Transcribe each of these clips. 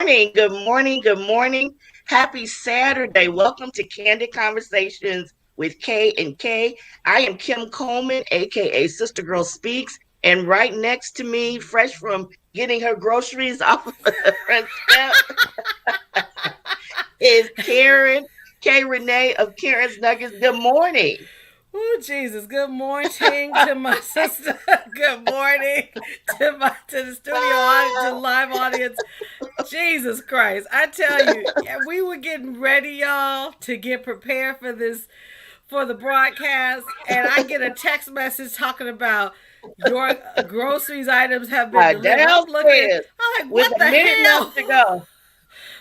Good morning. Good morning. Happy Saturday. Welcome to Candid Conversations with K and K. I am Kim Coleman, aka Sister Girl Speaks, and right next to me, fresh from getting her groceries off of the front step, is Karen K. Renee of Karen's Nuggets. Good morning. Oh Jesus! Good morning to my sister. Good morning to the studio audience, to the live audience. Jesus Christ! I tell you, we were getting ready, y'all, to get prepared for this for the broadcast, and I get a text message talking about your groceries items have been delivered. I'm looking, Downstairs I'm like, with what a the minute left hell? to go.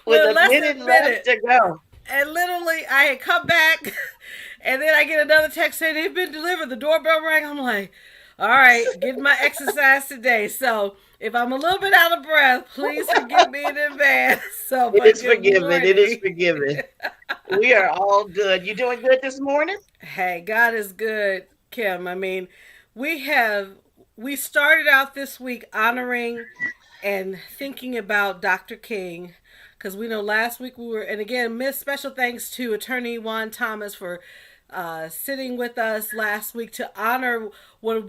With With a less than minute a left minute. to go. And literally, I had come back, and then I get another text saying they've been delivered. The doorbell rang. I'm like, all right, getting my exercise today. So if I'm a little bit out of breath, please forgive me in advance. So, It but is good forgiven. It is morning. forgiven. We are all good. You doing good this morning? Hey, God is good, Kim. I mean, we have we started out this week honoring and thinking about Dr. King because we know last week we were, and again, miss special thanks to Attorney Juan Thomas for sitting with us last week to honor what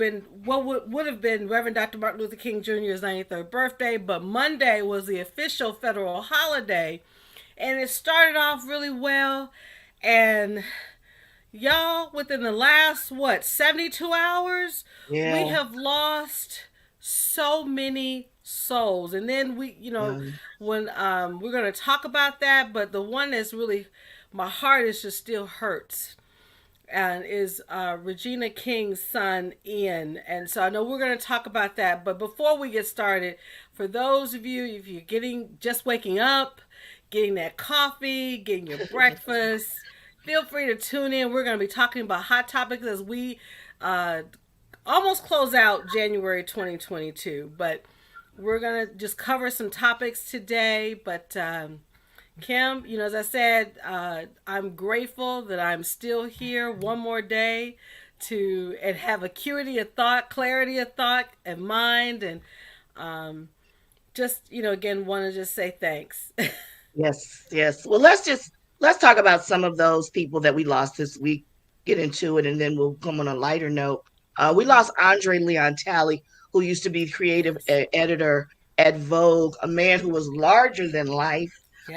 would have been Reverend Dr. Martin Luther King Jr.'s 93rd birthday, but Monday was the official federal holiday, and it started off really well, and y'all, within the last, 72 hours, we Yeah. have lost so many souls. And then Um, when we're going to talk about that, but the one that's really, my heart is just still hurts. And is Regina King's son Ian, and so I know we're going to talk about that. But before we get started, for those of you, if you're getting just waking up, getting that coffee, getting your breakfast, feel free to tune in. We're going to be talking about hot topics as we uh, almost close out January 2022. But we're going to just cover some topics today. But Kim, as I said, I'm grateful that I'm still here one more day to and have acuity of thought, clarity of thought and mind, and um, just again want to just say thanks. yes, yes. Well, let's talk about some of those people that we lost this week. Get into it, and then we'll come on a lighter note. We Hmm. lost Andre Leon Talley, who used to be creative Yes. editor at Vogue, a man who was larger than life.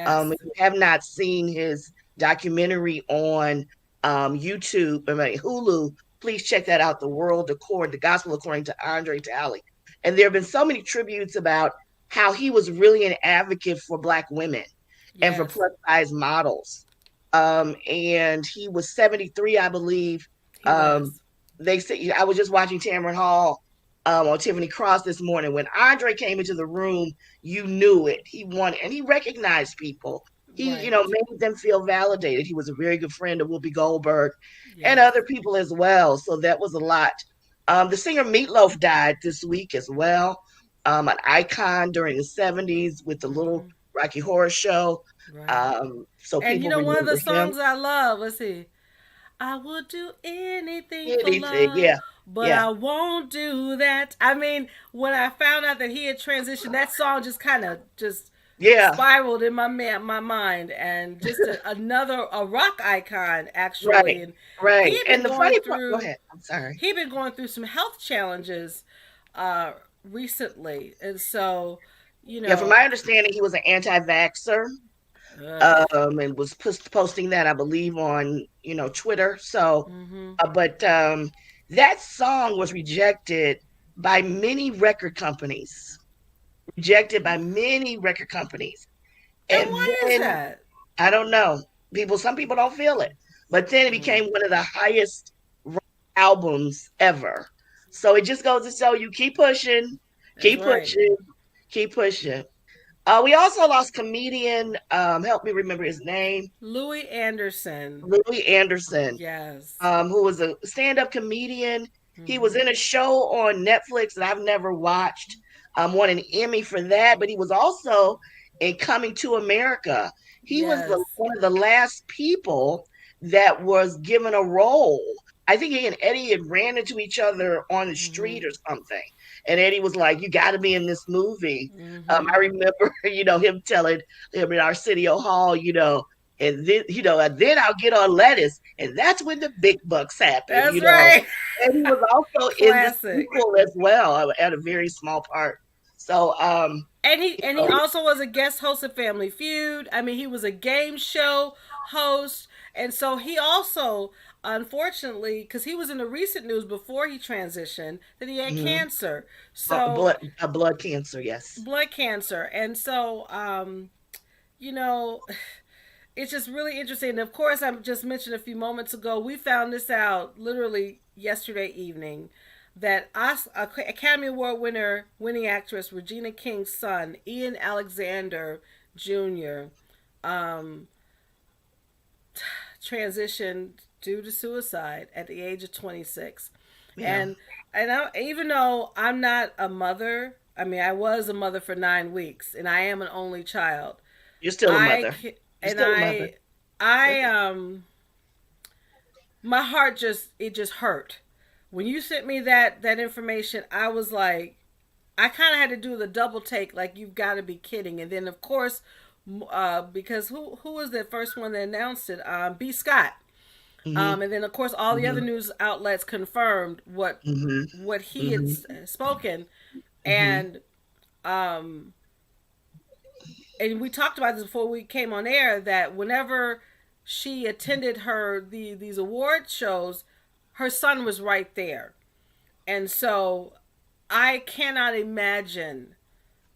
If Yes. you have not seen his documentary on YouTube, I mean Hulu, please check that out. The Gospel According to Andre Talley. And there have been so many tributes about how he was really an advocate for Black women and for Yes. plus size models. And he was 73, I believe. He Um, was. they say I was just watching Tamron Hall on Tiffany Cross this morning. When Andre came into the room, you knew it. He wanted and he recognized people. He, Right. made them feel validated. He was a very good friend of Whoopi Goldberg and Yes. other people as well. So that was a lot. The singer Meatloaf died this week as well. An icon during the 70s with the Little Hmm. Rocky Horror Show. Right. So And people one of the remember him. songs I love, let's see. I would do anything for Anything, love, yeah, but yeah, I won't do that. I mean, when I found out that he had transitioned, that song just kind of just yeah, spiraled in my mind, and just another a rock icon actually. right, And right. he'd been And the going funny part, go through ahead. I'm sorry. he'd been going through some health challenges uh, recently, and so you Yeah, from know, my understanding, he was an anti-vaxxer, ugh, and was posting that, I believe, on Twitter. So, mm-hmm. but that song was rejected by many record companies. Rejected by many record companies, And and why is then that? I don't know. Some people don't feel it, but then it Mm, became one of the highest albums ever. So it just goes to show you keep pushing, that's keep right. pushing, keep pushing. We also lost comedian. Help me remember his name. Louis Anderson. Louis Anderson, Yes. who was a stand-up comedian. He was Mm-hmm. in a show on Netflix that I've never watched. Won an Emmy for that, but he was also in Coming to America. He was Yes. one of the last people that was given a role. I think he and Eddie had ran into each other on the street Mhm. or something. And Eddie was like, "You got to be in this movie." I Mhm. remember, him telling him in Arsenio Hall, and then I'll get on lettuce, and that's when the big bucks happen. That's right. And he was also in the Classic. sequel as well, at a very small part. So, And you he know, also was a guest host of Family Feud. I mean, he was a game show host, and so he also, unfortunately, because he was in the recent news before he transitioned, that he had mhm. cancer. So Blood cancer, yes. blood cancer, and so you know, it's just really interesting. And of course, I just mentioned a few moments ago, we found this out literally yesterday evening that Academy Award winning actress Regina King's son, Ian Alexander Jr., um, transitioned due to suicide at the age of 26. Yeah, And even though I'm not a mother, I mean, I was a mother for 9 weeks, and I am an only child. you're still a I mother. You're and still a mother. I my heart just hurt when you sent me that information. I was like, I kind of had to do the double take, like you've got to be kidding. And then of course, because who was the first one that announced it? B. Scott. Hmm. And then of course all the other Hmm. news outlets confirmed Hmm. what he had Hmm. spoken, Hmm. and um, and we talked about this before we came on air, that whenever she attended these award shows, her son was right there. And so I cannot imagine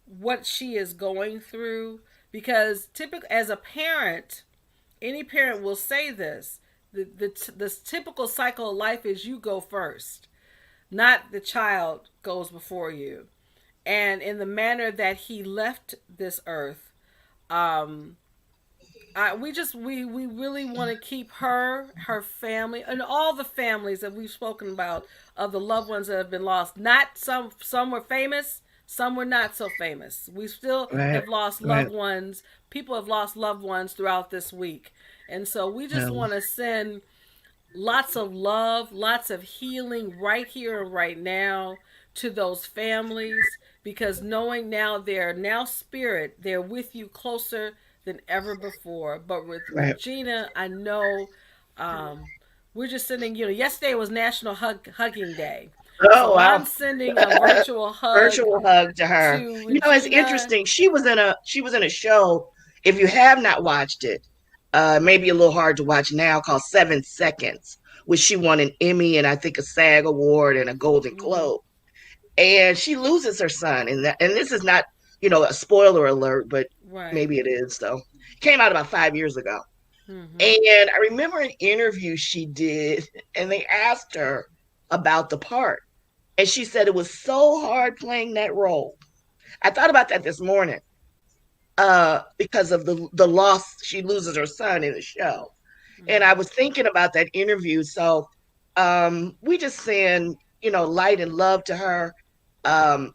what she is going through, because typical as a parent, any parent will say this, the typical cycle of life is you go first, not the child goes before you. And in the manner that he left this earth, um, we really want to keep her family, and all the families that we've spoken about of the loved ones that have been lost. Not some were famous, some were not so famous. We still Right, have lost loved right. ones. People have lost loved ones throughout this week, and so we just Um, want to send lots of love, lots of healing right here and right now to those families, because knowing now they're now spirit, they're with you closer than ever before. But with right. Regina, I know we're just sending, yesterday was National Hugging Day. Oh So wow. I'm sending a virtual hug Virtual hug to her. to It's Regina. interesting. She was in a show. If you have not watched it, maybe a little hard to watch now, called 7 Seconds, which she won an Emmy and I think a SAG award and a Golden Mm-hmm. Globe. And she loses her son, and this is not, a spoiler alert, but Right. maybe it is. So, came out about 5 years ago. Mm-hmm. And I remember an interview she did, and they asked her about the part. And she said it was so hard playing that role. I thought about that this morning, because of the loss. She loses her son in the show. And I Mm-hmm. was thinking about that interview. So, we just send, light and love to her. Um,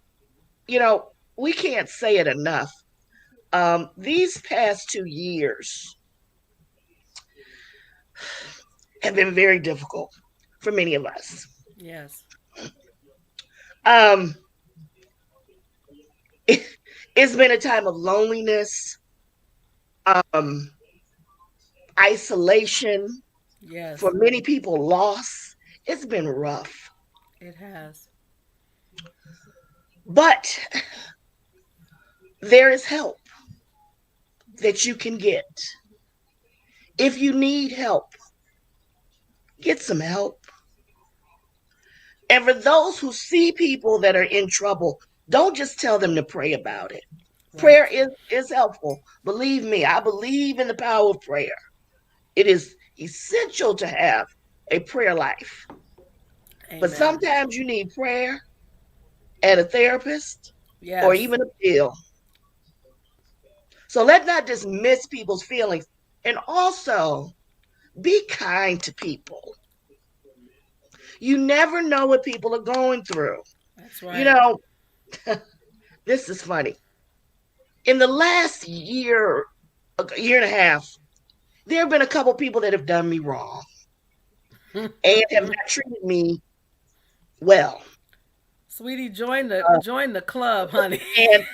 you know, we can't say it enough. These past 2 years have been very difficult for many of us. Yes. Um, it, it's been a time of loneliness, um, isolation, for Yes. many people, loss. It's been rough. It has. But there is help that you can get. If you need help, get some help. And for those who see people that are in trouble, don't just tell them to pray about it. Prayer Right. is helpful. Believe me, I believe in the power of prayer. It is essential to have a prayer life. But Amen. sometimes you need prayer and a therapist or Yes. even a pill. So let's not dismiss people's feelings. And also be kind to people. You never know what people are going through. That's You right. know, this is funny. In the last year, a year and a half, there have been a couple people that have done me wrong. and have not treated me well. Sweetie, join the club, honey. And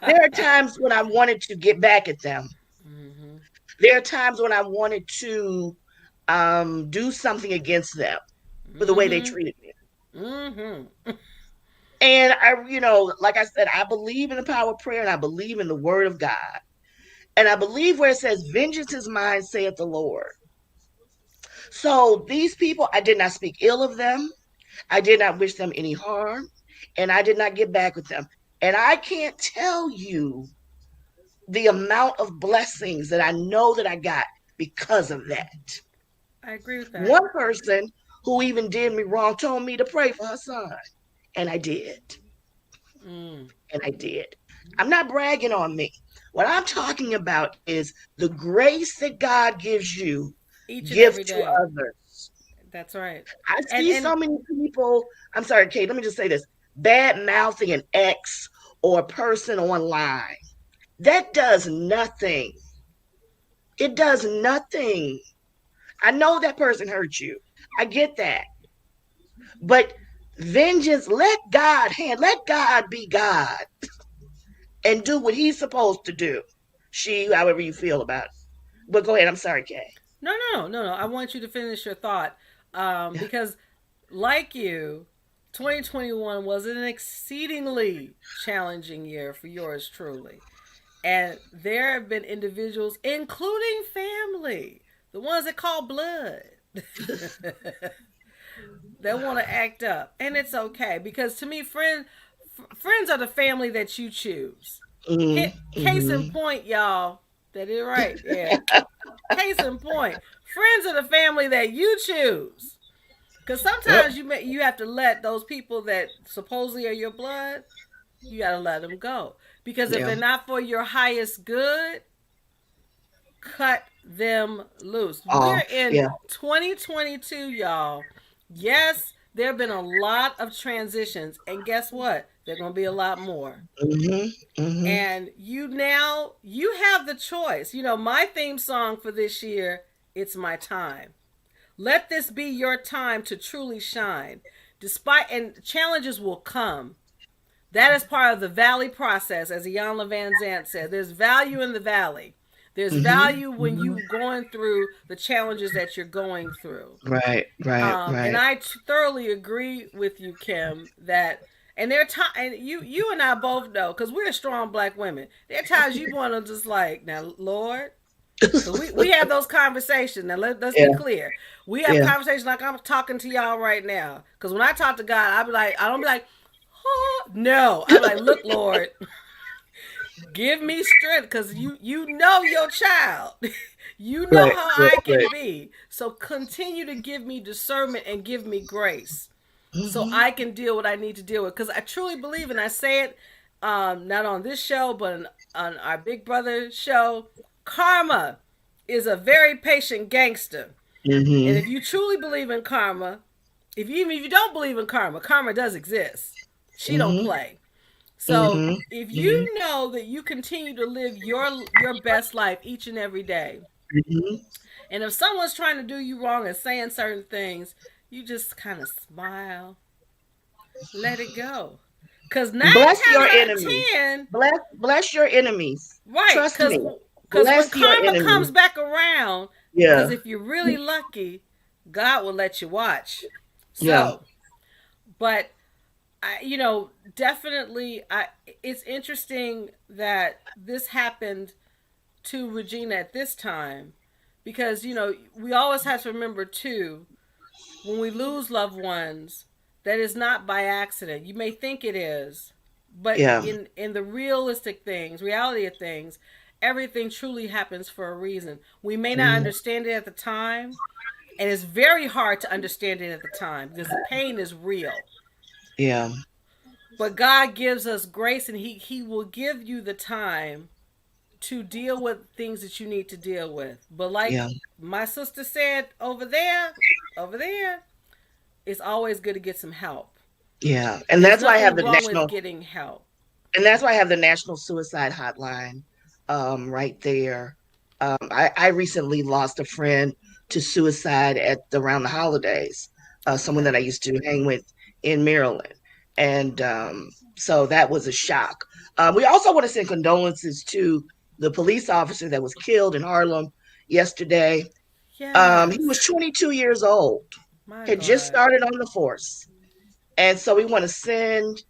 there are times when I wanted to get back at them. Hmm. There are times when I wanted to do something against them for the way they Hmm. treated me. Hmm. And like I said, I believe in the power of prayer and I believe in the word of God. And I believe where it says, vengeance is mine, saith the Lord. So these people, I did not speak ill of them. I did not wish them any harm. And I did not get back with them. And I can't tell you the amount of blessings that I know that I got because of that. I agree with that. One person who even did me wrong told me to pray for her son. And I did. Mm. And I did. I'm not bragging on me. What I'm talking about is the grace that God gives you, Each and give every to day. others. That's right. I And see so and many people, I'm sorry, Kate, let me just say this, bad mouthing an ex or a person online. That does nothing. It does nothing. I know that person hurt you. I get that. But vengeance, let God be God and do what he's supposed to do. She, however you feel about it. But go ahead. I'm sorry, Kay. no. I want you to finish your thought, because, like you, 2021 was an exceedingly challenging year for yours truly, and there have been individuals, including family, the ones that call blood, that want to act up, and it's okay because to me, friends are the family that you choose. Case in Mm-hmm. point, y'all. That is right. Yeah. Case in point, friends are the family that you choose. Because Yep. sometimes you have to let those people that supposedly are your blood, you got to let them go. Because if Yeah. they're not for your highest good, cut them loose. We're Off. in Yeah. 2022, y'all. Yes, there have been a lot of transitions, and guess what? There are going to be a lot more. Mm-hmm. Mm-hmm. And you have the choice. My theme song for this year, it's my time. Let this be your time to truly shine. Despite and challenges will come. That is part of the valley process, as Iyanla Van Zant said. There's value in the valley. There's Mm-hmm. value when Mm-hmm. you going through the challenges that you're going through. Right. Right. And Right. I thoroughly agree with you, Kim, that and there are times, and you and I both know, because we're strong black women. There are times you want to just like, now, Lord, because we have those conversations. Now let's be Yeah. clear. We have Yeah. conversations like I'm talking to y'all right now. Because when I talk to God, I don't be like, oh, no. I'm like, look, Lord, give me strength, because you know your child. You know Right. how Right. I Right. can be. So continue to give me discernment and give me grace so Mm-hmm. I can deal what I need to deal with. Because I truly believe, and I say it, not on this show, but on our Big Brother show, karma is a very patient gangster. And Mm-hmm. if you truly believe in karma, even if you don't believe in karma, karma does exist. She don't Mm-hmm. play. So Mm-hmm. if Mm-hmm. you know that you continue to live your best life each and every day, Mm-hmm. and if someone's trying to do you wrong and saying certain things, you just kind of smile, let it go. Cause nine Bless times your out of enemies. 10, Bless your enemies. right? Trust Cause me. cause when Bless your karma comes enemies. back around, cause Yeah. if you're really lucky, God will let you watch. Yeah. So, but definitely, it's interesting that this happened to Regina at this time, because we always have to remember too, when we lose loved ones, that is not by accident. You may think it is, but Yeah. in the realistic things, reality of things, everything truly happens for a reason. We may not Mm-hmm. understand it at the time, and it's very hard to understand it at the time because the pain is real. Yeah. But God gives us grace, and He will give you the time to deal with things that you need to deal with. But like Yeah. my sister said over there, it's always good to get some help. Yeah. And There's that's why I have nothing the wrong with national getting help. and that's why I have the National Suicide Hotline right there. I recently lost a friend to suicide at around the holidays. Someone Okay. that I used to hang with in Maryland, and so that was a shock. We also want to send condolences to the police officer that was killed in Harlem yesterday. He was Yes. 22 years old, My had just God. started on the force, and so we want to send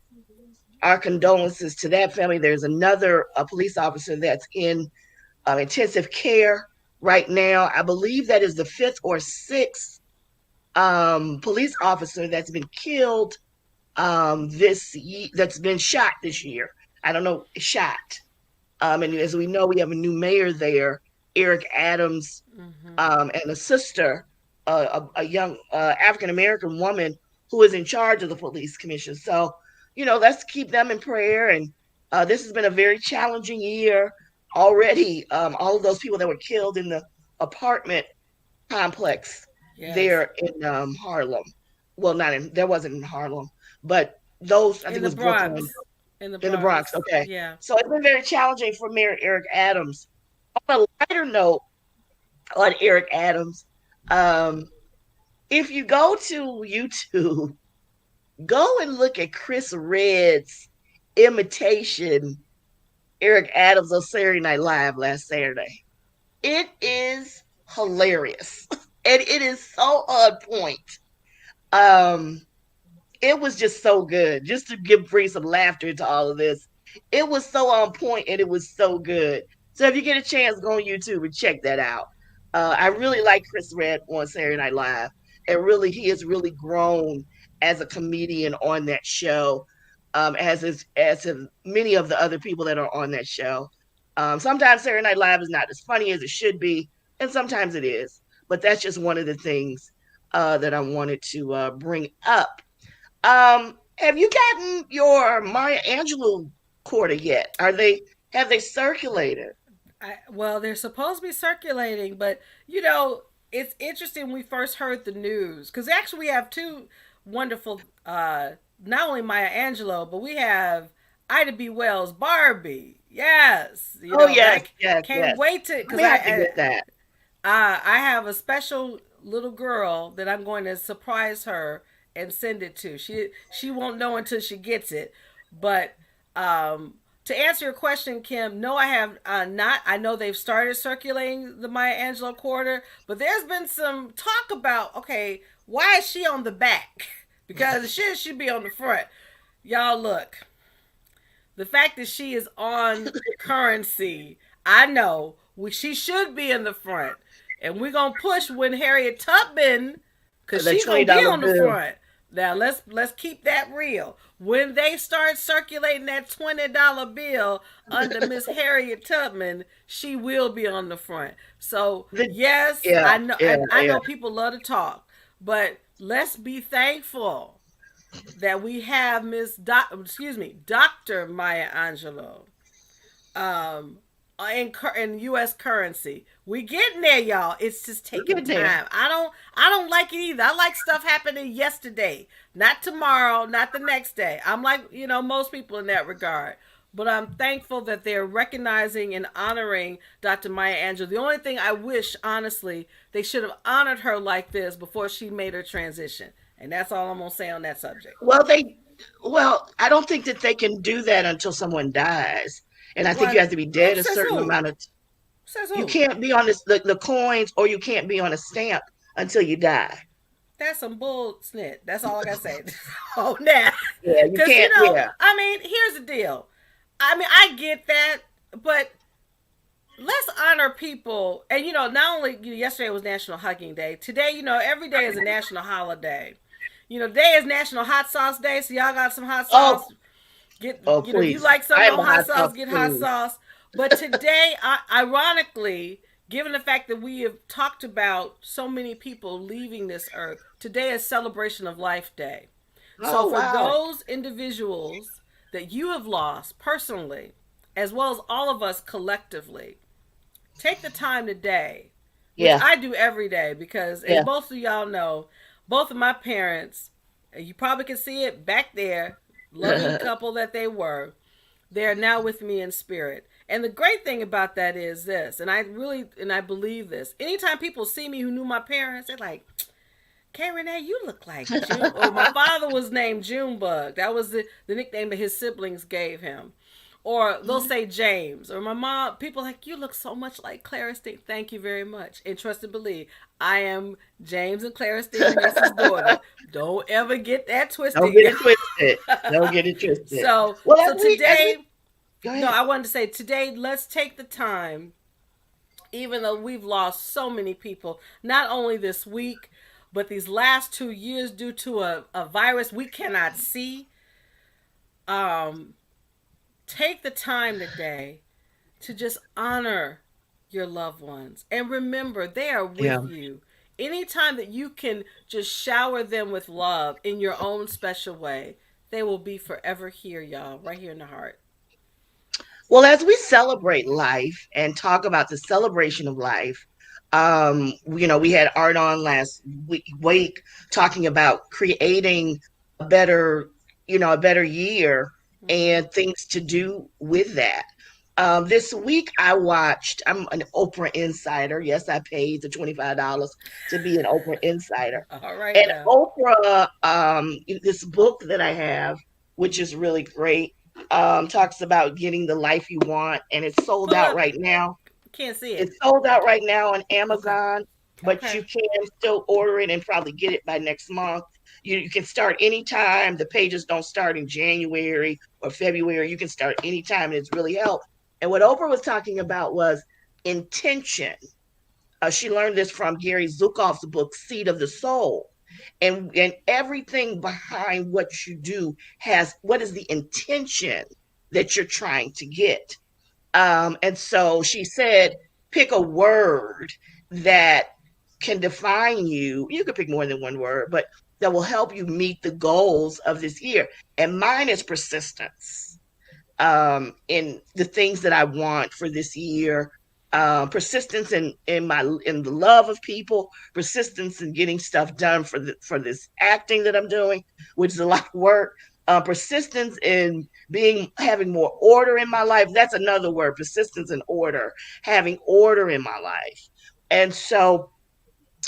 our condolences to that family. There's another police officer that's in intensive care right now. I believe that is the fifth or sixth police officer that's been killed that's been shot this year. I don't know, shot. And as we know, we have a new mayor there, Eric Adams, Mm-hmm. and a sister, a young African American woman who is in charge of the police commission. So, let's keep them in prayer. And this has been a very challenging year already. All of those people that were killed in the apartment complex Yes. there in Harlem. Well, not in there wasn't in Harlem, but those I think In it the was Brooklyn Bronx. In the in the Bronx. Bronx. Okay, Yeah. so it's been very challenging for Mayor Eric Adams. On a lighter note, on Eric Adams, um, if you go to YouTube, go and look at Chris Redd's imitation Eric Adams on Saturday Night Live last Saturday. It is hilarious, and it is so on point. Um, it was just so good. Just to bring some laughter to all of this, it was so on point and it was so good. So if you get a chance, go on YouTube and check that out. I really like Chris Redd on Saturday Night Live, and really he has really grown as a comedian on that show, as many of the other people that are on that show. Sometimes Saturday Night Live is not as funny as it should be, and sometimes it is. But that's just one of the things that I wanted to bring up. Have you gotten your Maya Angelou quarter yet? Have they circulated? Well, they're supposed to be circulating, but it's interesting when we first heard the news because actually we have two wonderful, not only Maya Angelou, but we have Ida B. Wells, Barbie. Yes, Oh yes, that yes, can't yes. wait to We because have to get that. I have a special little girl that I'm going to surprise her and send it to. She won't know until she gets it. But to answer your question, Kim, no, I have not. I know they've started circulating the Maya Angelou quarter, but there's been some talk about okay, why is she on the back? Because she should be on the front. Y'all look, the fact that she is on currency, I know she should be in the front, and we're gonna push when Harriet Tubman, cause The she's twenty gonna be dollar on the bill. front. Now let's keep that real. When they start circulating that $20 bill under Miss Harriet Tubman, she will be on the front. So The yes, Yeah, yeah, I yeah. know people love to talk, but let's be thankful that we have Dr. Maya Angelou um in US currency. We getting there, y'all. It's just We're taking getting there. time. I don't like it either. I like stuff happening yesterday, not tomorrow, not the next day. I'm like, most people in that regard. But I'm thankful that they're recognizing and honoring Dr. Maya Angelou. The only thing I wish, honestly, they should have honored her like this before she made her transition. And that's all I'm gonna say on that subject. Well, I don't think that they can do that until someone dies, and I think you One, have to be dead a says certain who? amount of. Says You who? can't be on the coins, or you can't be on a stamp until you die. That's some bull snit. That's all I gotta say. Oh, now, Yeah, you because can't. Yeah, I mean, here's the deal. I mean, I get that, but let's honor people. And not only yesterday was National Hugging Day. Today, every day is a national holiday. Today is National Hot Sauce Day. So y'all got some hot sauce. oh, Get oh, if you please. like I something am on a hot hot sauce, sauce get hot queen. sauce. But today, ironically, given the fact that we have talked about so many people leaving this earth, today is Celebration of Life Day. So Oh, for wow. those individuals that you have lost personally, as well as all of us collectively, take the time today, which Yeah, I do every day because, as yeah. most of y'all know, both of my parents, you probably can see it back there, loving couple that they were, They are now with me in spirit. And the great thing about that is this, and I believe this. Anytime people see me who knew my parents, they're like, "Kay Renee, you look like June." Or my father was named Junebug. That was the nickname that his siblings gave him. Or they'll say James. Or my mom, people like, "You look so much like Clara Steen." Thank you very much. And trust and believe, I am James and Clara Steen Mason's daughter. Don't ever get that Don't twisted. get it twisted. Don't get it twisted. so Well, so as we today, go no, ahead. I wanted to say today, let's take the time, even though we've lost so many people, not only this week, but these last 2 years due to a virus we cannot see. Um, take the time today to just honor your loved ones and remember they are Yeah. with you. Anytime that you can just shower them with love in your own special way, they will be forever here, y'all, right here in the heart. Well, as we celebrate life and talk about the celebration of life, we had Art on last week talking about creating a better, a better year Mm-hmm. and things to do with that. This week I'm an Oprah insider. Yes, I paid the $25 to be an Oprah insider. All right And now. Oprah, this book that I have, which is really great, talks about getting the life you want, and it's sold Pull out up. right now. Can't see it. It's sold out right now on Okay. Amazon, but Okay. you can still order it and probably get it by next month. You can start anytime. The pages don't start in January or February. You can start anytime, and it's really helped. And what Oprah was talking about was intention. She learned this from Gary Zukav's book, Seed of the Soul. And everything behind what you do has what is the intention that you're trying to get. And so she said, pick a word that can define you. You could pick more than one word, but that will help you meet the goals of this year. And mine is persistence, in the things that I want for this year. Persistence in the love of people, persistence in getting stuff done for this acting that I'm doing, which is a lot of work. Persistence in being having more order in my life. That's another word. Persistence and order. Having order in my life, and so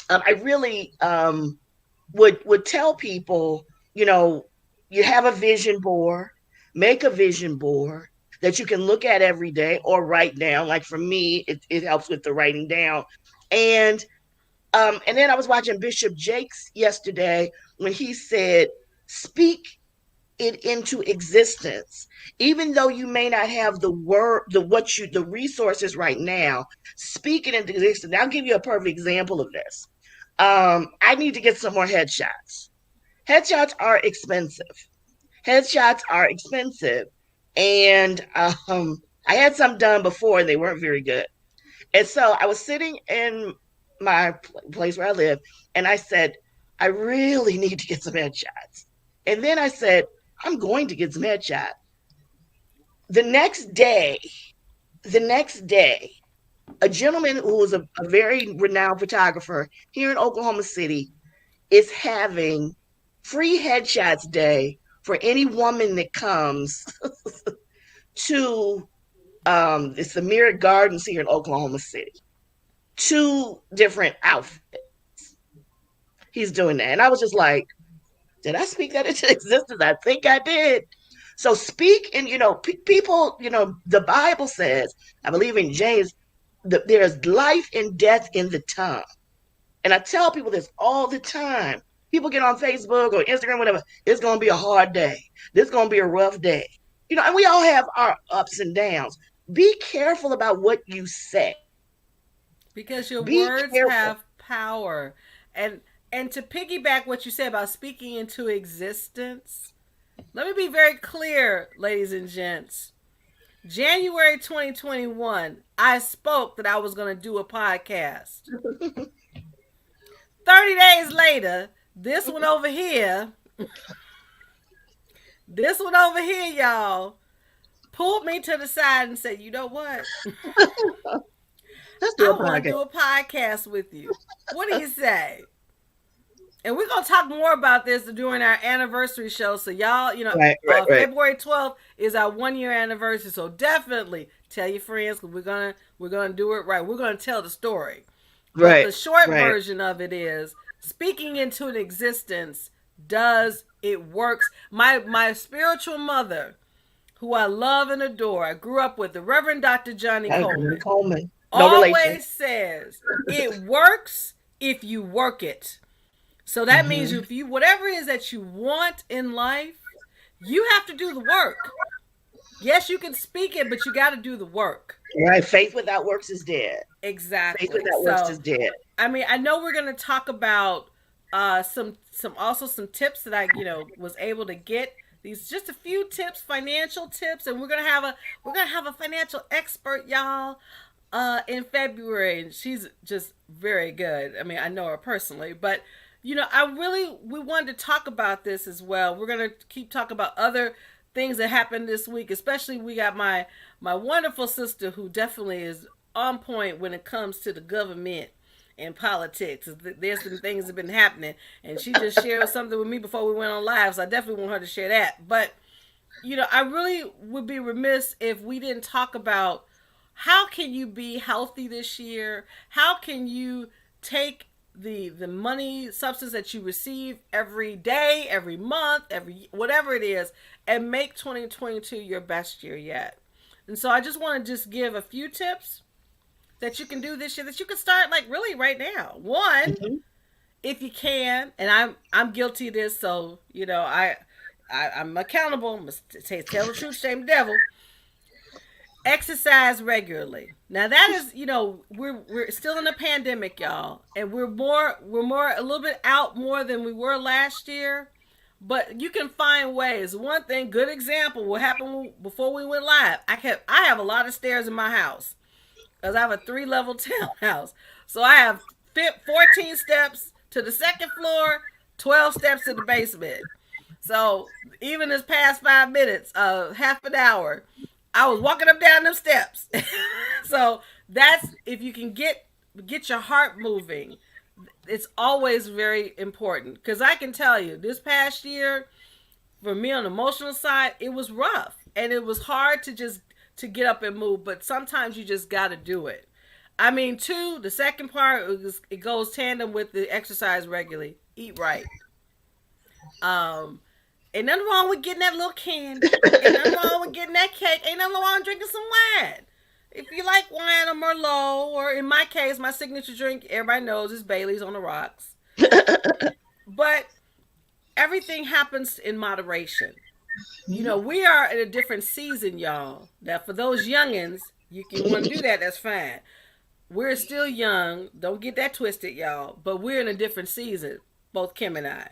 I really would tell people, you know, you have a vision board, make a vision board that you can look at every day or write down. Like for me, it helps with the writing down. And and then I was watching Bishop Jakes yesterday when he said, speak it into existence. Even though you may not have the word, the resources right now, speak it into existence. I'll give you a perfect example of this. I need to get some more headshots. Headshots are expensive. Headshots are expensive. And I had some done before and they weren't very good. And so I was sitting in my place where I live and I said, I really need to get some headshots. And then I said, I'm going to get some headshots. The next day, the next day, a gentleman who was a very renowned photographer here in Oklahoma City is having free headshots day for any woman that comes to it's the Mirror Gardens here in Oklahoma City. Two different outfits. He's doing that. And I was just like, did I speak that into existence? I think I did. So speak, and people, the Bible says, I believe in James, that there's life and death in the tongue. And I tell people this all the time. People get on Facebook or Instagram, whatever. It's going to be a hard day. This is going to be a rough day. And we all have our ups and downs. Be careful about what you say. Because your Be words careful. have power. And and to piggyback what you said about speaking into existence, let me be very clear, ladies and gents. January 2021, I spoke that I was going to do a podcast. 30 days later, this one over here, y'all, pulled me to the side and said, "You know what? Let's do a I want to podcast. do a podcast with you. What do you say?" And we're gonna talk more about this during our anniversary show. So y'all, Right. February 12th is our 1 year anniversary. So definitely tell your friends because we're gonna do it right. We're gonna tell the story. But the short Right. version of it is speaking into an existence. Does it works? My spiritual mother, who I love and adore, I grew up with, the Reverend Dr. Johnny Coleman, Coleman. No relation. always says it works if you work it. So that means Mm-hmm. if you whatever it is that you want in life, you have to do the work. Yes, you can speak it, but you got to do the work. Right. Faith without works is dead. Faith Exactly. without works So, is dead. I mean, I know we're going to talk about some tips that I was able to get. These just a few tips, financial tips, and we're gonna have a financial expert, y'all, in February, and she's just very good. I mean, I know her personally, but we wanted to talk about this as well. We're gonna keep talking about other things that happened this week, especially we got my wonderful sister who definitely is on point when it comes to the government and politics. There's some things that have been happening, and she just shared something with me before we went on live, so I definitely want her to share that. But I really would be remiss if we didn't talk about how can you be healthy this year? How can you take the money substance that you receive every day, every month, every whatever it is, and make 2022 your best year yet? And so I just want to just give a few tips that you can do this year that you can start like really right now. One, Mm-hmm. if you can, and I'm guilty of this, so I'm accountable. I'm gonna tell the truth, shame the devil. Exercise regularly. Now that is, we're still in a pandemic, y'all, and we're a little bit out more than we were last year. But you can find ways. One thing, good example, what happened before we went live. I have a lot of stairs in my house because I have a 3-level townhouse. So I have 14 steps to the second floor, 12 steps to the basement. So even this past 5 minutes, half an hour, I was walking up down them steps. So that's if you can get your heart moving. It's always very important because I can tell you this past year for me on the emotional side, it was rough and it was hard to get up and move. But sometimes you just got to do it. I mean, two, the second part it goes tandem with the exercise regularly. Eat right. Um, Ain't nothing wrong with getting that little candy. Ain't nothing wrong with getting that cake. Ain't nothing wrong with drinking some wine. If you like wine or Merlot, or in my case, my signature drink, everybody knows is Bailey's on the rocks. But everything happens in moderation. We are in a different season, y'all. Now, for those youngins, you can want to do that. That's fine. We're still young. Don't get that twisted, y'all. But we're in a different season, both Kim and I.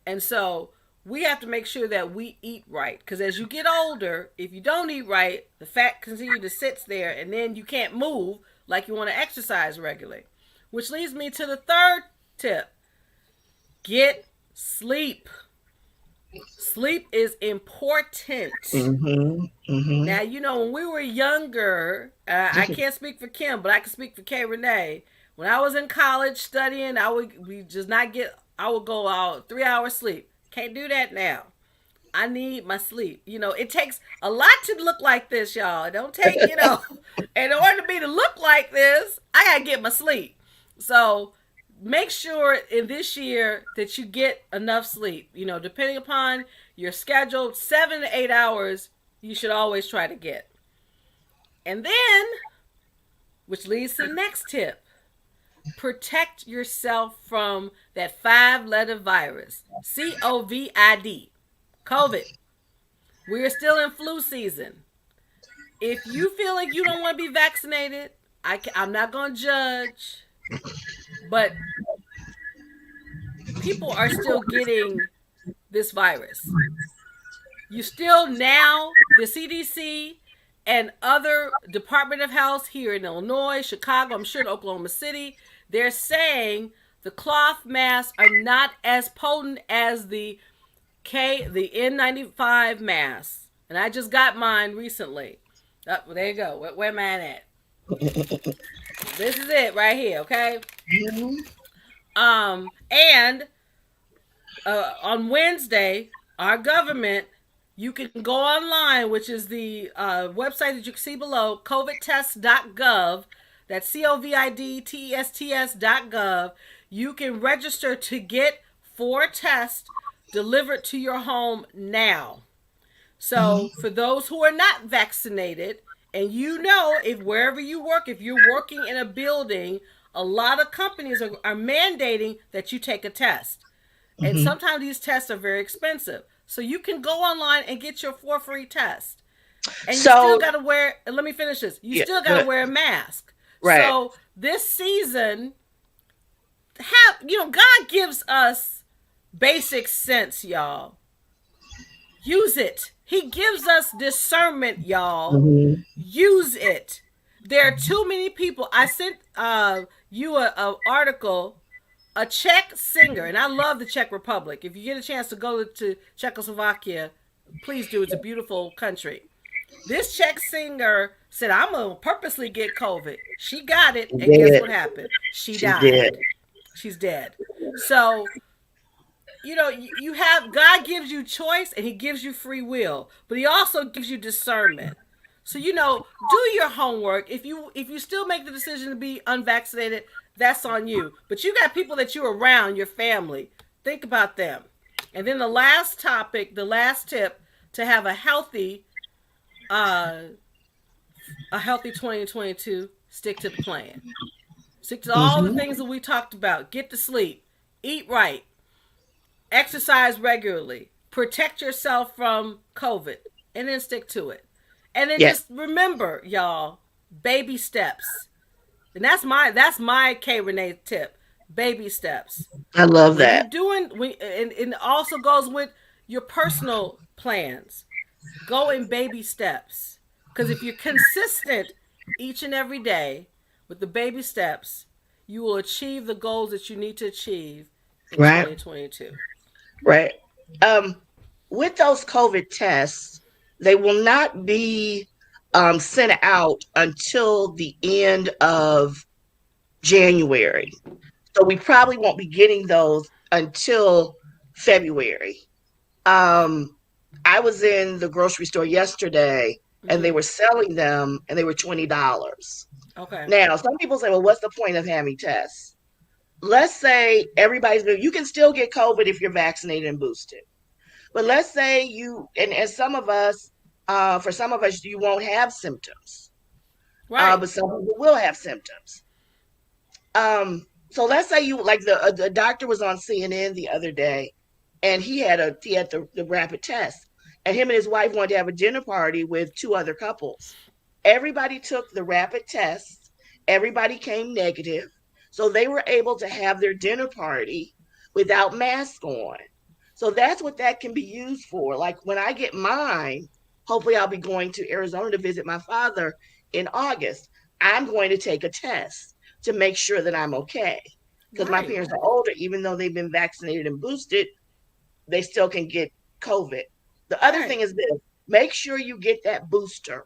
And so we have to make sure that we eat right. Because as you get older, if you don't eat right, the fat continues to sit there and then you can't move like you want to exercise regularly. Which leads me to the third tip. Get sleep. Sleep is important. Mm-hmm. Mm-hmm. Now, when we were younger, I can't speak for Kim, but I can speak for Kay Renee. When I was in college studying, I would go out 3 hours sleep. Can't do that now. I need my sleep. It takes a lot to look like this, y'all. It don't take, in order to look like this, I gotta get my sleep. So make sure in this year that you get enough sleep. Depending upon your schedule, 7 to 8 hours you should always try to get. And then, which leads to the next tip. Protect yourself from that 5-letter virus. COVID. COVID. We're still in flu season. If you feel like you don't want to be vaccinated, I'm not going to judge. But people are still getting this virus. You still now, the CDC and other Department of Health here in Illinois, Chicago, I'm sure in Oklahoma City, they're saying the cloth masks are not as potent as the N95 masks. And I just got mine recently. Oh, there you go. Where mine at? This is it right here, okay? Mm-hmm. And on Wednesday, our government, you can go online, which is the website that you can see below, covidtest.gov. That's covidtests.gov. You can register to get 4 tests delivered to your home now. So for those who are not vaccinated, and if wherever you work, if you're working in a building, a lot of companies are mandating that you take a test. And Mm-hmm. sometimes these tests are very expensive. So you can go online and get your 4 free tests. And you still So got to wear, let me finish this. You yeah, still got to good. wear a mask. Right. So this season, God gives us basic sense, y'all. Use it. He gives us discernment, y'all. Mm-hmm. Use it. There are too many people. I sent you a article, a Czech singer, and I love the Czech Republic. If you get a chance to go to Czechoslovakia, please do. It's a beautiful country. This Czech singer said, "I'm gonna purposely get COVID." She got it, She and guess what did. happened? She She did. died. She's dead. So you have, God gives you choice and he gives you free will, but he also gives you discernment. So do your homework. If you still make the decision to be unvaccinated, that's on you. But you got people that you're around, your family. Think about them. And then the last topic, the last tip to have uh a healthy 2022, stick to the plan. Stick to all the Mm-hmm. things that we talked about. Get to sleep, eat right, exercise regularly, protect yourself from COVID, and then stick to it. And then Yes, just remember, y'all, baby steps. And that's my K Renee tip. Baby steps. I love When you're that. doing and it also goes with your personal plans. Go in baby steps. Because if you're consistent each and every day with the baby steps, you will achieve the goals that you need to achieve in Right. 2022. Right. Um, with those COVID tests, they will not be sent out until the end of January. So we probably won't be getting those until February. Um, I was in the grocery store yesterday and they Mm-hmm. were selling them and they were $20. Okay. Now, some people say, well, what's the point of having tests? Let's say you can still get COVID if you're vaccinated and boosted. But let's say and some of us, for some of us, you won't have symptoms, Right. but some people will have symptoms. So let's say like the doctor was on CNN the other day, and he had the rapid test, and him and his wife wanted to have a dinner party with 2 other couples. Everybody took the rapid test. Everybody came negative, so they were able to have their dinner party without masks on. So that's what that can be used for. Like when I get mine, hopefully I'll be going to Arizona to visit my father in August. I'm going to take a test to make sure that I'm okay. Because my Right. parents are older, even though they've been vaccinated and boosted, they still can get COVID. The other thing Right. is this: make sure you get that booster.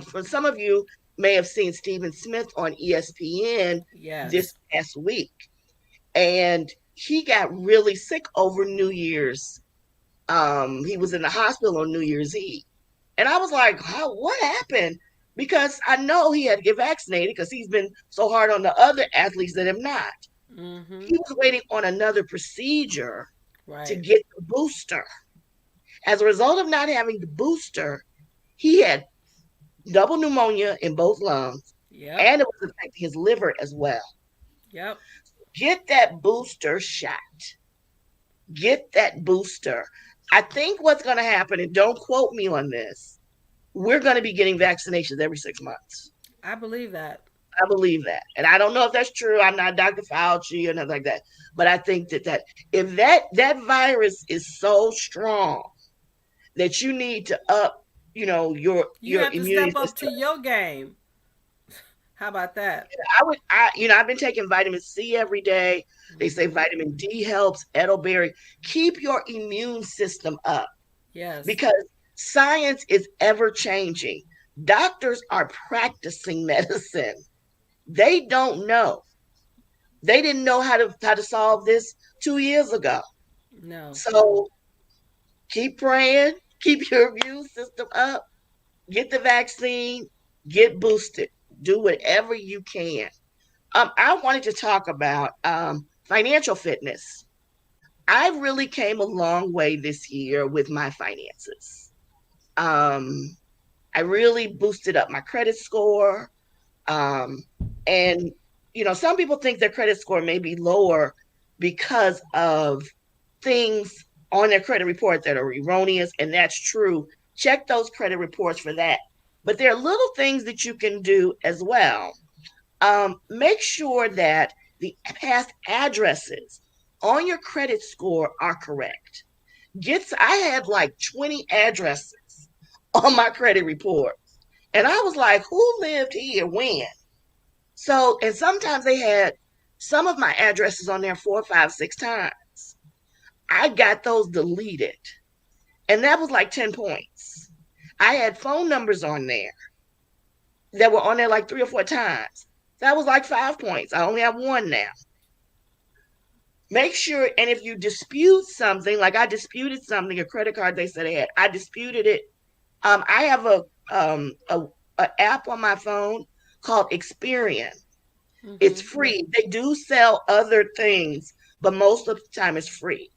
For some of you may have seen Stephen Smith on ESPN this Yes. past week, and he got really sick over New Year's. He was in the hospital on New Year's Eve, and I was like, "How? What happened?" Because I know he had to get vaccinated because he's been so hard on the other athletes that have not. Mm-hmm. He was waiting on another procedure to Right. get the booster. As a result of not having the booster, he had double pneumonia in both lungs, Yep. and it was affecting his liver as well. Yep. Get that booster shot. Get that booster. I think what's going to happen, and don't quote me on this, we're going to be getting vaccinations every 6 months. I believe that. I believe that. And I don't know if that's true. I'm not Dr. Fauci or nothing like that. But I think that if that virus is so strong that you need to up, You your have to immunity step up to system. your game. How about that? I've been taking vitamin C every day. They say Mm-hmm. vitamin D helps, elderberry. Keep your immune system up Yes. because science is ever changing. Doctors are practicing medicine. They don't know. They didn't know how to solve this 2 years ago. No. So keep praying, keep your immune system up, get the vaccine, get boosted, do whatever you can. I wanted to talk about financial fitness. I really came a long way this year with my finances. Um, I really boosted up my credit score. Um, and, some people think their credit score may be lower because of things on their credit report that are erroneous, and that's true. Check those credit reports for that. But there are little things that you can do as well. Make sure that the past addresses on your credit score are correct. I had like 20 addresses on my credit report. And I was like, who lived here when? So, and sometimes they had some of my addresses on there 4, 5, 6 times. I got those deleted. And that was like 10 points. I had phone numbers on there that were on there like 3 or 4 times. That was like 5 points. I only have one now. Make sure, and if you dispute something, like I disputed something, a credit card they said they had, I disputed it. I have a app on my phone called Experian. It's Mm-hmm. free. They do sell other things, but most of the time it's free.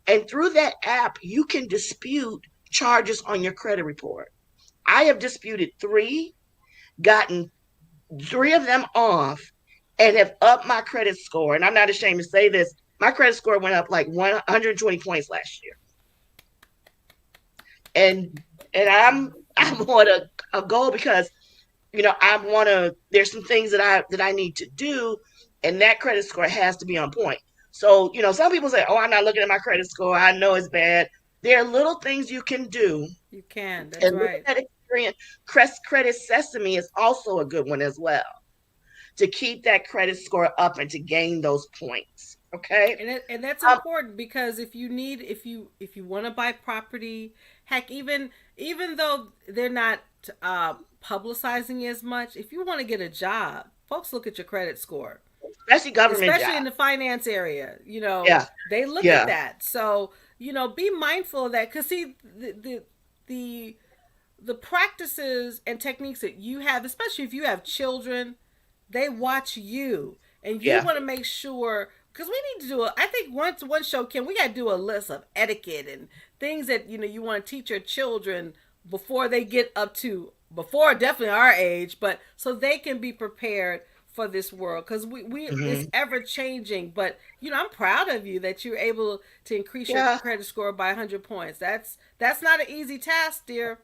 And through that app, you can dispute charges on your credit report. I have disputed three, gotten three of them off, and have upped my credit score. And I'm not ashamed to say this. My credit score went up like 120 points last year. And I'm on a goal because I want to. There's some things that I need to do, and that credit score has to be on point. So some people say, "Oh, I'm not looking at my credit score. I know it's bad." There are little things you can do, You can. That's and looking right. at Experian, Credit Sesame is also a good one as well to keep that credit score up and to gain those points. Okay. And that's Um, important because if you want to buy property, heck, even though they're not publicizing as much, if you want to get a job, folks look at your credit score, Especially government especially in jobs. the finance area. Yeah. They look at Yeah. that. So be mindful of that because see the the practices and techniques that you have, especially if you have children, they watch you, and you Yeah. want to make sure because we need to do I think once one show can we got to do a list of etiquette and things that you want to teach your children before they get up to before definitely our age, but so they can be prepared for this world because we it's Hmm. ever changing. But I'm proud of you that you're able to increase your Yeah. credit score by 100 points. That's not an easy task, dear.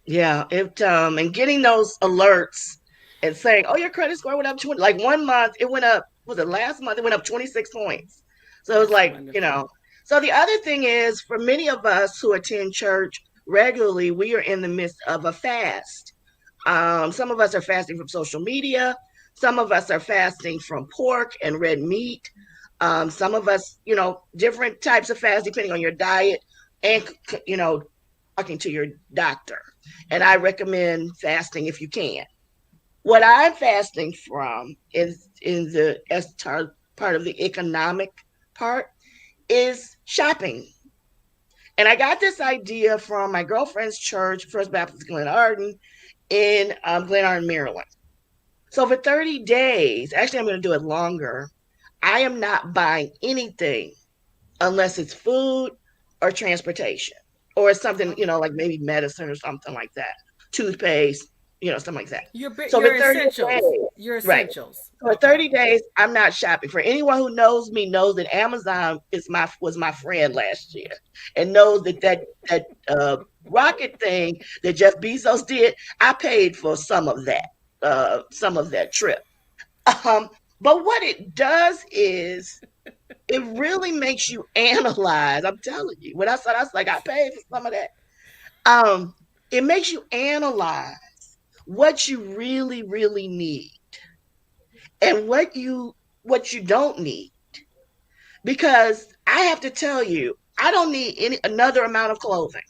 Yeah. And getting those alerts and saying, "Oh, your credit score went up 20." Like 1 month, it went up. Was it last month? It went up 26 points. So it was That's like. wonderful. So the other thing is, for many of us who attend church regularly, we are in the midst of a fast. Some of us are fasting from social media. Some of us are fasting from pork and red meat. Some of us, different types of fast depending on your diet and, talking to your doctor. And I recommend fasting if you can. What I'm fasting from is in the as part of the economic part is shopping. And I got this idea from my girlfriend's church, First Baptist Glenarden, in Glenarden, Maryland. So for 30 days, actually, I'm going to do it longer. I am not buying anything unless it's food or transportation or it's something, like maybe medicine or something like that, toothpaste, something like that. So for Your 30 essentials. days, Your right. essentials. For Okay. 30 days, I'm not shopping. For anyone who knows me knows that Amazon was my friend last year and knows that rocket thing that Jeff Bezos did, I paid for some of that trip. Um, but what it does is it really makes you analyze. I'm telling you. When I saw that, I was like, I paid for some of that. Um, it makes you analyze what you really, really need and what you don't need. Because I have to tell you, I don't need any another amount of clothing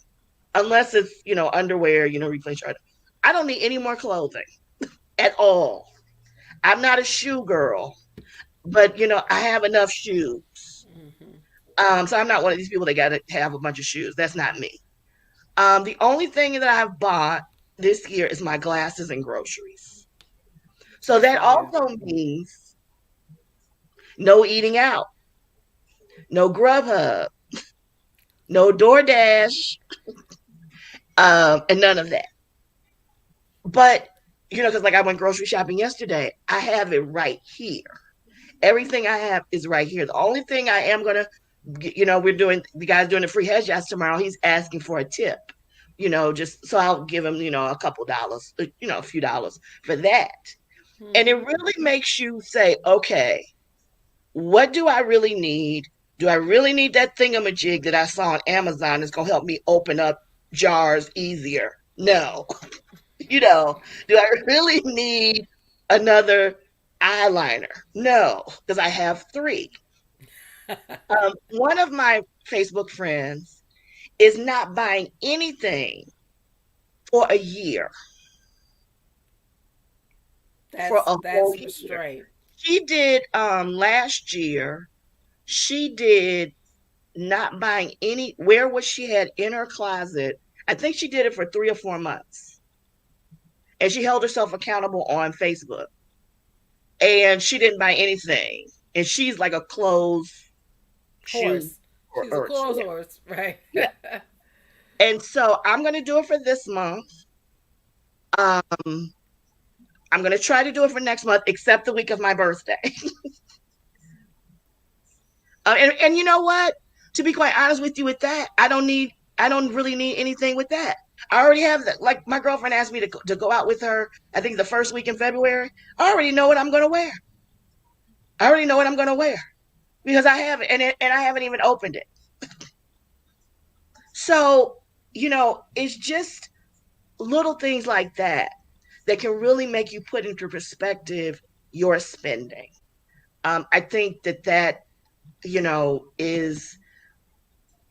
unless it's, underwear, replace your. I don't need any more clothing at all. I'm not a shoe girl, but I have enough shoes. Hmm. So I'm not one of these people that got to have a bunch of shoes. That's not me. The only thing that I've bought this year is my glasses and groceries. So Good that for you. also means no eating out, no Grubhub, no DoorDash, and none of that. But because like I went grocery shopping yesterday, I have it right here. Everything I have is right here. The only thing I am gonna, we're doing the guy's doing the free headshots tomorrow. He's asking for a tip, just so I'll give him, a couple dollars, a few dollars for that. And it Hmm. really makes you say, okay, what do I really need? Do I really need that thingamajig that I saw on Amazon that's gonna help me open up jars easier? No. Do I really need another eyeliner? No, because I have three. One of my Facebook friends is not buying anything for a year, for a whole That's year. restraint. She did last year, she did not buying where what she had in her closet. I think she did it for 3 or 4 months. And she held herself accountable on Facebook. And she didn't buy anything. And she's like a clothes shoe Horse. She's a clothes yeah. horse, right? Yeah. And so I'm gonna do it for this month. Um, I'm gonna try to do it for next month, except the week of my birthday. And you know what? To be quite honest with you, with that, I don't really need anything with that. I already have that. Like my girlfriend asked me to go out with her. I think the first week in February. I already know what I'm gonna wear. I already know what I'm gonna wear because I have it, and I haven't even opened it. So it's just little things like that that can really make you put into perspective your spending. I think that is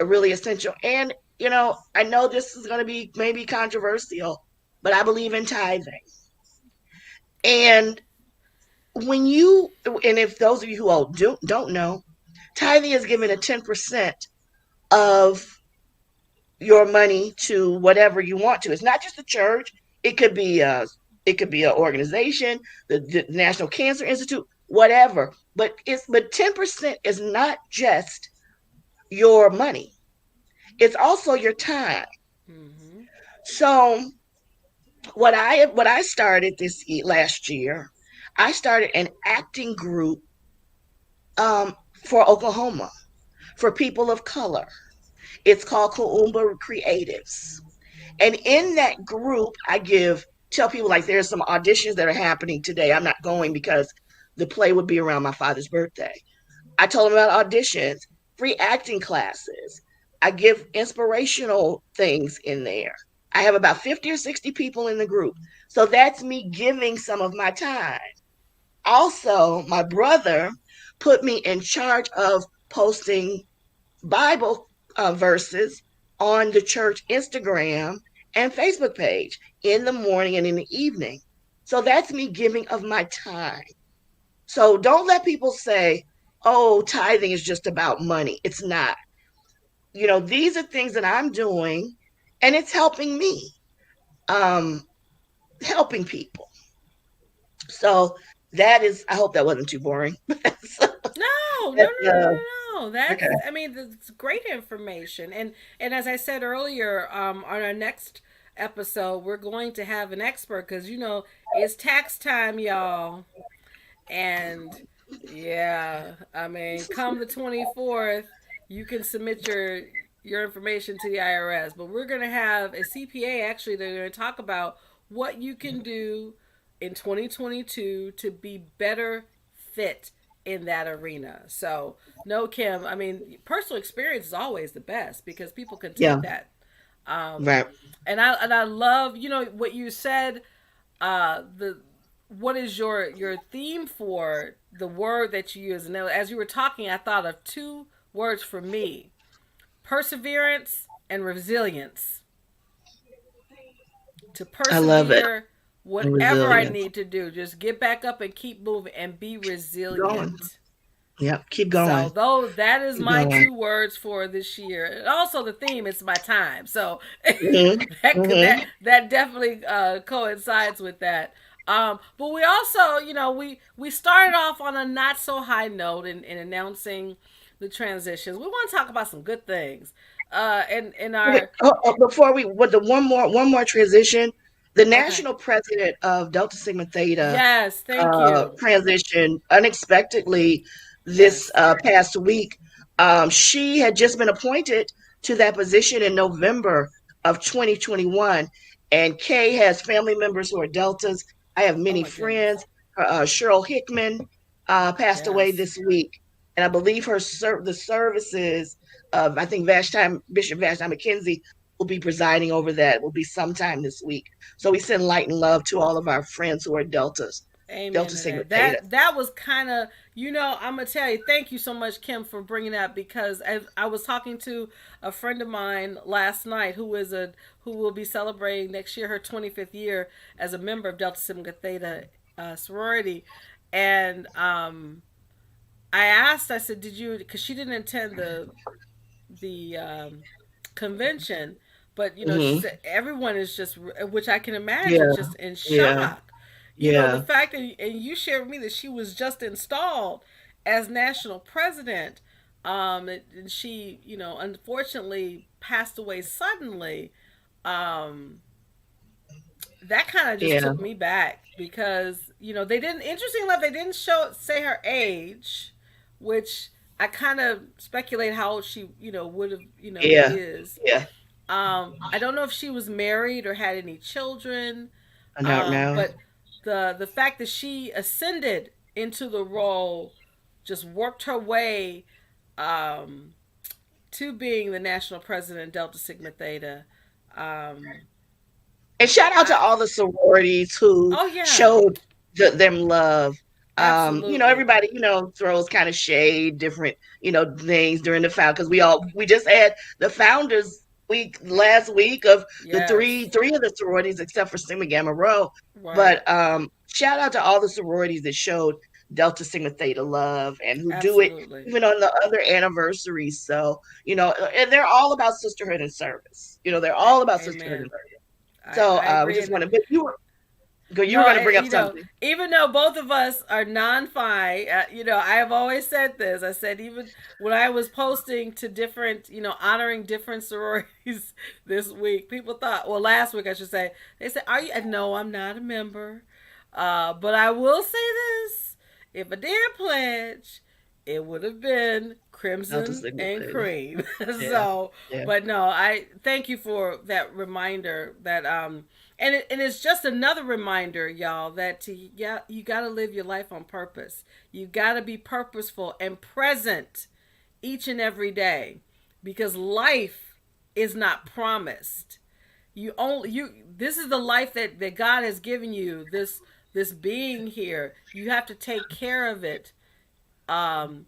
really essential. And I know this is going to be maybe controversial, but I believe in tithing. And and if those of you who don't know, tithing is giving a 10% of your money to whatever you want to. It's not just the church. It could be an organization, the National Cancer Institute, whatever. But 10% is not just your money. It's also your time. Hmm. So what I started this last year, I started an acting group for Oklahoma for people of color. It's called Kuumba Creatives. And in that group, tell people like there's some auditions that are happening today. I'm not going because the play would be around my father's birthday. I told them about auditions, free acting classes. I give inspirational things in there. I have about 50 or 60 people in the group. So that's me giving some of my time. Also, my brother put me in charge of posting Bible verses on the church Instagram and Facebook page in the morning and in the evening. So that's me giving of my time. So don't let people say, oh, tithing is just about money. It's not. These are things that I'm doing and it's helping me, um, helping people. So I hope that wasn't too boring. So No, no, no, no, that's, no, no. okay. That's, I mean, that's great information. And as I said earlier, on our next episode, we're going to have an expert because it's tax time, y'all. And yeah, I mean, come the 24th, you can submit your information to the IRS. But we're gonna have a CPA actually. They're gonna talk about what you can do in 2022 to be better fit in that arena. So no, Kim. I mean, personal experience is always the best because people can Yeah, take that. Um, right. and I love what you said. The what is your theme for the word that you use? And as you were talking, I thought of two words for me: perseverance and resilience. To I love it. persevere, And whatever I resilience. need to do, just get back up and keep moving and be Going. resilient. Yep. Keep So going. though that is Keep my going. two words for this year. And also the theme is my time. So Hmm. that Hmm. that definitely coincides with that. But we also, we started off on a not so high note in announcing the transitions. We want to talk about some good things. In Wait, our before we, with the one more transition, the Okay. national president of Delta Sigma Theta Yes, thank you. transitioned unexpectedly this Yes. past week. She had just been appointed to that position in November of 2021, and Kay has family members who are Deltas. I have Oh many my goodness. friends. Cheryl Hickman passed away Yes. this week, and I believe the services of, I think, Bishop Vashti McKenzie will be presiding over that. Will be sometime this week. So we send light and love to all of our friends who are Deltas, Amen Delta to Sigma that. Theta. That was kind of, I'm gonna tell you. Thank you so much, Kim, for bringing that, because I was talking to a friend of mine last night who will be celebrating next year her 25th year as a member of Delta Sigma Theta sorority, and I asked, I said, did you? Because she didn't attend the convention, but she Hmm. said everyone is just, which I can imagine, Yeah, just in yeah, shock. The yeah. fact that, and you shared with me that she was just installed as national president, and she, unfortunately passed away suddenly. Um, that kind of just Yeah, took me back, because they didn't, interesting enough, they didn't say her age, which I kind of speculate how old she would have yeah, is. yeah. I don't know if she was married or had any children, I don't know. but the fact that she ascended into the role, just worked her way um, to being the national president Delta Sigma Theta. Um, And shout out to I all the sororities who Oh yeah, showed them love. absolutely. Everybody, throws kind of shade, different, things during the found, because we just had the founders week last week of the three Yes. three of the sororities except for Sigma Gamma Rho. Right. But shout out to all the sororities that showed Delta Sigma Theta love and who do it Absolutely. even on the other anniversaries. So, and they're all about sisterhood and service. They're all about sisterhood and Amen. service. I, So I agree. just And want to, but you were no, going to bring up something. even though both of us are non-fi, I have always said this. I said, even when I was posting to different, honoring different sororities this week, people thought, well, last week I should say, they said, "Are you?" No, I'm not a member. But I will say this: if I did pledge, it would have been Delta Crimson Sigma and Theta. Cream. Yeah, So, yeah. but no, I thank you for that reminder. And it's just another reminder, y'all, that you got to live your life on purpose. You got to be purposeful and present each and every day, because life is not promised. You this is the life that God has given you, this being here. You have to take care of it, um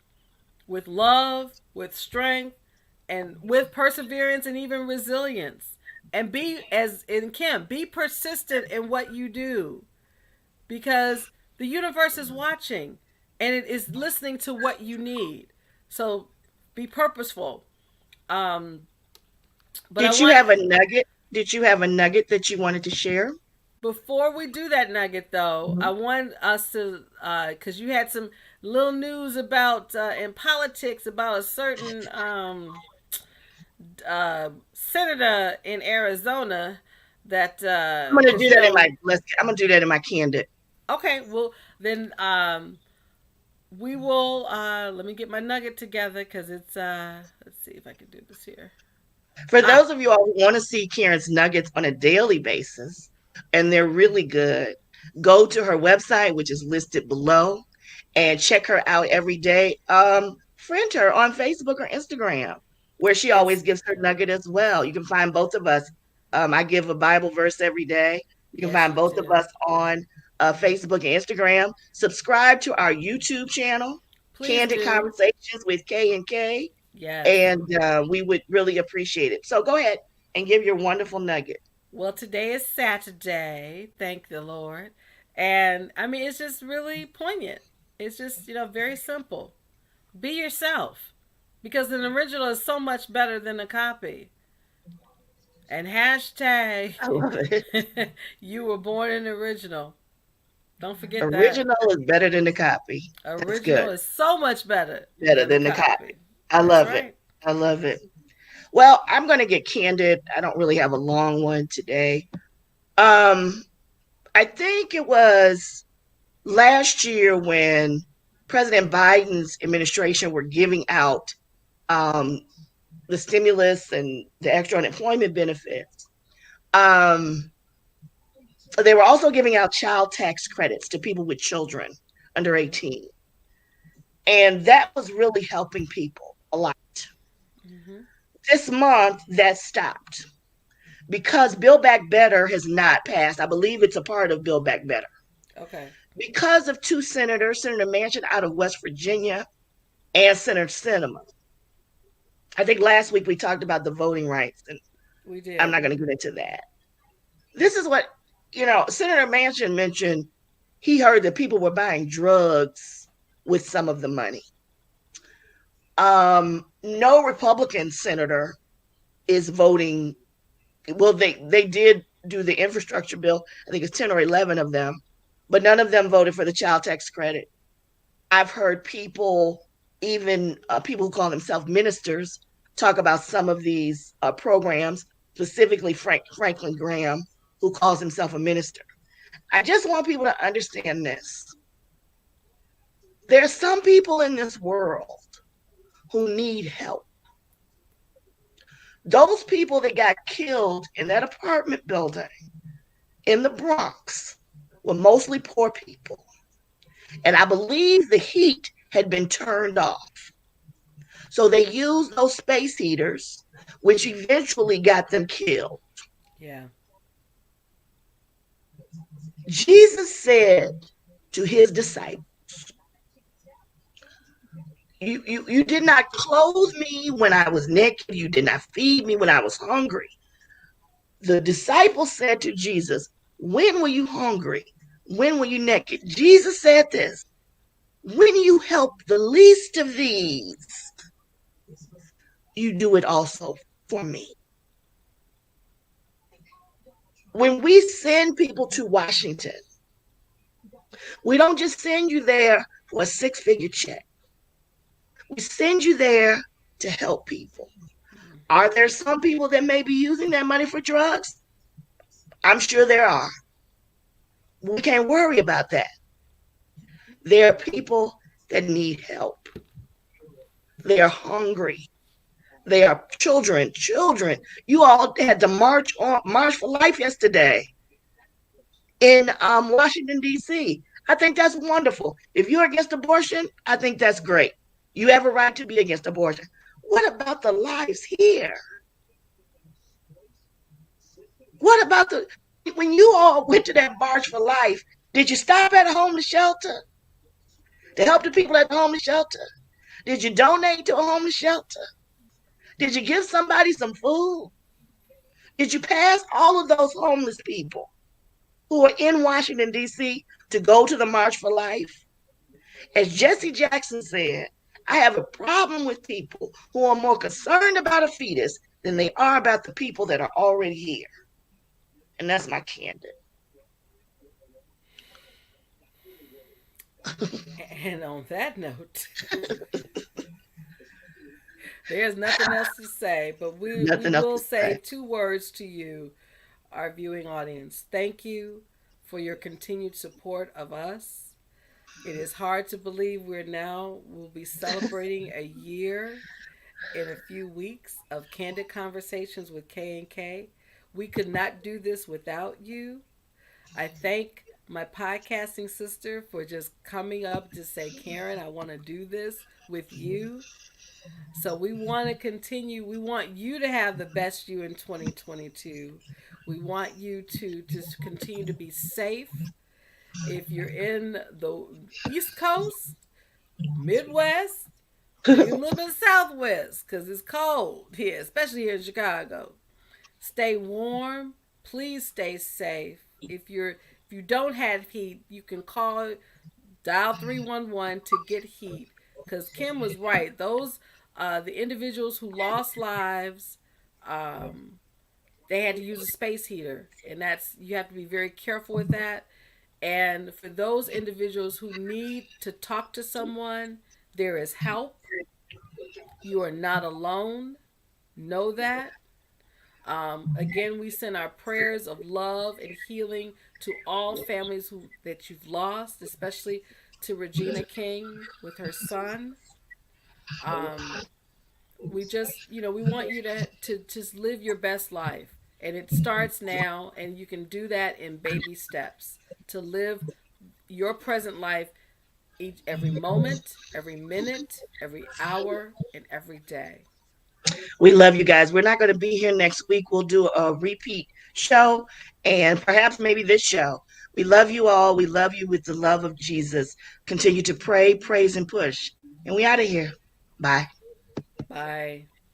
with love, with strength, and with perseverance and even resilience. And be, as in Kim, be persistent in what you do, because the universe is watching and it is listening to what you need. So be purposeful. Um, but I Did you want, have a nugget? Did you have a nugget that you wanted to share? before we do that nugget, though, Mhm. I want us to, because you had some little news about, in politics, about a certain senator in Arizona that I'm gonna because do that in my I'm gonna do that in my candid. okay, well then we will, let me get my nugget together, because it's let's see if I can do this here. For Ah, those of you all who want to see Karen's nuggets on a daily basis, and they're really good, go to her website, which is listed below, and check her out every day. Friend her on Facebook or Instagram, where she always it's gives her nugget as well. You can find both of us. I give a Bible verse every day. You can yes find you both of do. us on Facebook and Instagram. Subscribe to our YouTube channel, Please Candid do. Conversations with K and K, Yes. and we would really appreciate it. So go ahead and give your wonderful nugget. Well, today is Saturday. Thank the Lord. And I mean, it's just really poignant. It's just, very simple. Be yourself. Because an original is so much better than a copy. And hashtag I love it. you were born an original. Don't forget that. Original is better than the copy. That's Original good. is so much better Better than a than the copy. copy. I That's love it. right. I love it. Well, I'm going to get candid. I don't really have a long one today. Um, I think it was last year when President Biden's administration were giving out um, the stimulus and the extra unemployment benefits. Um, they were also giving out child tax credits to people with children under 18. And that was really helping people a lot. Mm-hmm. This month, that stopped because Build Back Better has not passed. I believe it's a part of Build Back Better. Okay. Because of two senators, Senator Manchin out of West Virginia and Senator Sinema. I think last week we talked about the voting rights, and We I'm did. not going to get into that. This is what, Senator Manchin mentioned. He heard that people were buying drugs with some of the money. No Republican senator is voting. Well, they did do the infrastructure bill. I think it's 10 or 11 of them, but none of them voted for the child tax credit. I've heard people, even people who call themselves ministers, talk about some of these programs, specifically Franklin Graham, who calls himself a minister. I just want people to understand this. There are some people in this world who need help. Those people that got killed in that apartment building in the Bronx were mostly poor people. And I believe the heat had been turned off. So they used those space heaters, which eventually got them killed. Yeah. Jesus said to his disciples, you did not clothe me when I was naked. You did not feed me when I was hungry. The disciples said to Jesus, when were you hungry? When were you naked? Jesus said this, when you help the least of these, you do it also for me. When we send people to Washington, we don't just send you there for a six-figure check. We send you there to help people. Are there some people that may be using that money for drugs? I'm sure there are. We can't worry about that. There are people that need help. They are hungry. They are children. Children. You all had to March for Life yesterday in Washington, D.C. I think that's wonderful. If you're against abortion, I think that's great. You have a right to be against abortion. What about the lives here? What about when you all went to that March for Life? Did you stop at a homeless shelter to help the people at the homeless shelter? Did you donate to a homeless shelter? Did you give somebody some food? Did you pass all of those homeless people who are in Washington, D.C. to go to the March for Life? As Jesse Jackson said, I have a problem with people who are more concerned about a fetus than they are about the people that are already here. And that's my candid. And on that note, there's nothing else to say, but we Nothing else will to say say. two words to you, our viewing audience. Thank you for your continued support of us. It is hard to believe we'll be celebrating a year in a few weeks of candid conversations with K and K. We could not do this without you. I thank my podcasting sister for just coming up to say, Karen, I want to do this with you. So we want to continue. We want you to have the best you in 2022. We want you to just continue to be safe. If you're in the East Coast, Midwest, even a little bit of Southwest, because it's cold here, especially here in Chicago. Stay warm. Please stay safe. If you don't have heat, you can call dial 311 to get heat. because Kim was right. Those the individuals who lost lives, they had to use a space heater, and that's you have to be very careful with that. And for those individuals who need to talk to someone, there is help. You are not alone. Know that. Again, we send our prayers of love and healing to all families that you've lost, especially to Regina King with her son. Um, we just, we want you to just live your best life. And it starts now, and you can do that in baby steps to live your present life every moment, every minute, every hour, and every day. We love you guys. We're not going to be here next week. We'll do a repeat show and perhaps maybe this show. We love you all. We love you with the love of Jesus. Continue to pray, praise, and push. And we out of here. Bye. Bye.